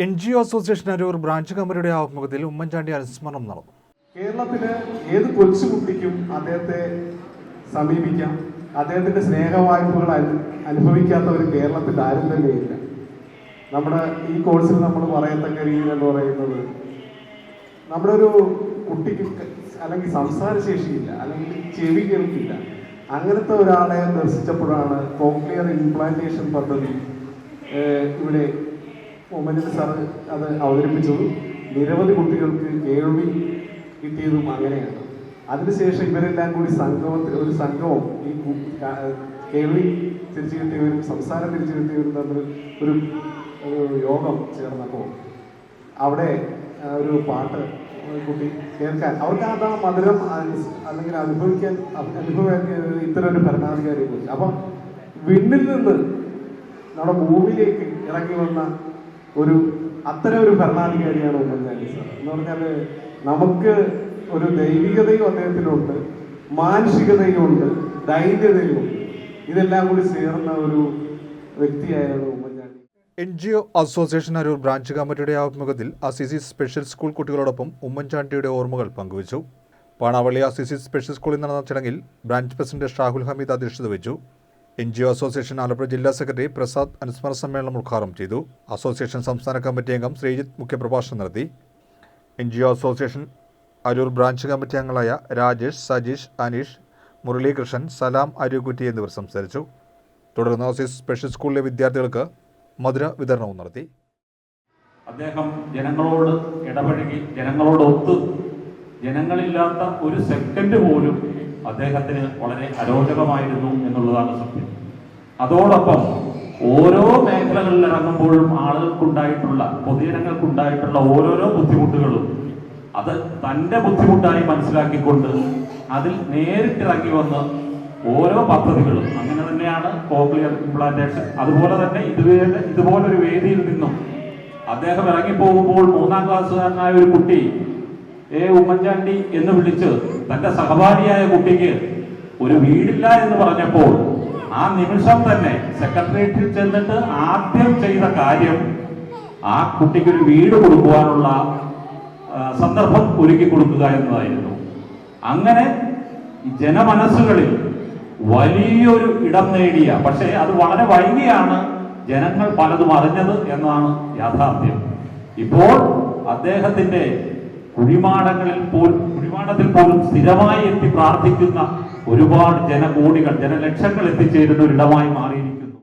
NGO association Aroor branch കമ്മിറ്റിയുടെ ആഭിമുഖ്യത്തിൽ ഉമ്മൻചാണ്ടി അനുസ്മരണം നടന്നു. കേരളത്തിലെ ഏത് കൊച്ചുകുട്ടിക്കും അദ്ദേഹത്തെ സമീപിക്കാം. അദ്ദേഹത്തിന്റെ സ്നേഹവായ്പകൾ അനുഭവിക്കാത്ത ഒരു കേരളത്തിൽ ആരും തന്നെയില്ല. നമ്മുടെ ഈ കോഴ്സിൽ നമ്മൾ പറയത്തക്ക രീതിയിൽ എന്ന് പറയുന്നത്, നമ്മുടെ ഒരു കുട്ടിക്ക് അല്ലെങ്കിൽ സംസാരശേഷിയില്ല, അല്ലെങ്കിൽ ചെവി കേൾക്കില്ല, അങ്ങനത്തെ ഒരാളെ ദർശിച്ചപ്പോഴാണ് കോക്ലിയർ ഇംപ്ലാന്റേഷൻ പദ്ധതി ഇവിടെ ഉമ്മൻചാണ്ടി സാറ് അത് അവതരിപ്പിച്ചതും നിരവധി കുട്ടികൾക്ക് കേൾവി കിട്ടിയതും അങ്ങനെയാണ്. അതിനുശേഷം ഇവരെല്ലാം കൂടി ഒരു സംഘവും ഈ കേൾവി തിരിച്ചു കിട്ടിയവരും സംസാരം തിരിച്ചു കിട്ടിയവരും തമ്മിൽ ഒരു യോഗം ചേർന്നപ്പോൾ അവിടെ ഒരു പാട്ട് കുട്ടി കേൾക്കാൻ അവർക്ക് അതാ മധുരം അല്ലെങ്കിൽ അനുഭവിക്കാൻ ഇത്തരം ഒരു ഭരണാധികാരിയെ കുറിച്ച്. അപ്പം വിണ്ണിൽ നിന്ന് നമ്മുടെ ഭൂമിയിലേക്ക് ഇറങ്ങി വന്ന അത്തരം ഒരു ഭരണാധികാരിയാണ് ഉമ്മൻചാണ്ടി സാർ. എന്ന് പറഞ്ഞാൽ നമുക്ക് ഒരു ദൈവികതയും അദ്ദേഹത്തിലുണ്ട്, മാനുഷികതയും ഉണ്ട്, ധൈര്യതയും ഉണ്ട്. ഇതെല്ലാം കൂടി ചേർന്ന ഒരു വ്യക്തിയായിരുന്നു Oommen Chandy. NGO association Aroor branch കമ്മിറ്റിയുടെ ആഭിമുഖ്യത്തിൽ ACC സ്പെഷ്യൽ സ്കൂൾ കുട്ടികളോടൊപ്പം ഉമ്മൻചാണ്ടിയുടെ ഓർമ്മകൾ പങ്കുവച്ചു. പാണാവള്ളി ACC സ്പെഷ്യൽ സ്കൂളിൽ നടന്ന ചടങ്ങിൽ ബ്രാഞ്ച് പ്രസിഡന്റ് ഷാഹുൽ ഹമീദ് അധ്യക്ഷത വഹിച്ചു. NGO അസോസിയേഷൻ ആലപ്പുഴ ജില്ലാ സെക്രട്ടറി പ്രസാദ് അനുസ്മരണ സമ്മേളനം ഉദ്ഘാടനം ചെയ്തു. അസോസിയേഷൻ സംസ്ഥാന കമ്മിറ്റി അംഗം ശ്രീജിത്ത് മുഖ്യപ്രഭാഷണം നടത്തി. NGO association Aroor branch committee അംഗങ്ങളായ രാജേഷ്, സജീഷ്, അനീഷ്, മുരളീകൃഷ്ണൻ, സലാം അരൂക്കുറ്റി എന്നിവർ സംസാരിച്ചു. തുടർന്ന് ACC സ്പെഷ്യൽ സ്കൂളിലെ വിദ്യാർത്ഥികൾക്ക് മധുര വിതരണവും നടത്തി. അദ്ദേഹം ജനങ്ങളോട് ഇടപഴകി, ജനങ്ങളോടൊത്ത്, ജനങ്ങളില്ലാത്ത ഒരു സെക്കൻഡ് പോലും അദ്ദേഹത്തിന് വളരെ അരോചകമായിരുന്നു എന്നുള്ളതാണ് സത്യം. അതോടൊപ്പം ഓരോ മേഖലകളിൽ ഇറങ്ങുമ്പോഴും ആളുകൾക്കുണ്ടായിട്ടുള്ള, പൊതുജനങ്ങൾക്കുണ്ടായിട്ടുള്ള ഓരോരോ ബുദ്ധിമുട്ടുകളും അത് തൻ്റെ ബുദ്ധിമുട്ടായി മനസ്സിലാക്കിക്കൊണ്ട് അതിൽ നേരിട്ടിറങ്ങി വന്ന് ഓരോ പദ്ധതികളും, അങ്ങനെ തന്നെയാണ് കോക്ലിയർ ഇംപ്ലാന്റേഷൻ. അതുപോലെ തന്നെ ഇതുപോലൊരു വേദിയിൽ നിന്നും അദ്ദേഹം ഇറങ്ങിപ്പോകുമ്പോൾ 3ാം ക്ലാസ്സുകാരനായ ഒരു കുട്ടി ഉമ്മൻചാണ്ടി എന്ന് വിളിച്ച് തന്റെ സഹപാഠിയായ കുട്ടിക്ക് ഒരു വീടില്ല എന്ന് പറഞ്ഞപ്പോൾ ആ നിമിഷം തന്നെ സെക്രട്ടേറിയറ്റിൽ ചെന്നിട്ട് ആദ്യം ചെയ്ത കാര്യം ആ കുട്ടിക്ക് ഒരു വീട് കൊടുക്കുവാനുള്ള സന്ദർഭം ഒരുക്കി കൊടുക്കുക എന്നതായിരുന്നു. അങ്ങനെ ജനമനസ്സുകളിൽ വലിയൊരു ഇടം നേടിയ, പക്ഷേ അത് വളരെ വൈകിയാണ് ജനങ്ങൾ പലതും അറിഞ്ഞത് എന്നതാണ് യാഥാർത്ഥ്യം. ഇപ്പോൾ അദ്ദേഹത്തിന്റെ കുഴിമാടത്തിൽ പോലും സ്ഥിരമായി എത്തി പ്രാർത്ഥിക്കുന്ന ഒരുപാട് ജനകോടികൾ, ജനലക്ഷങ്ങൾ എത്തിച്ചേരുന്ന ഒരിടമായി മാറിയിരിക്കുന്നു.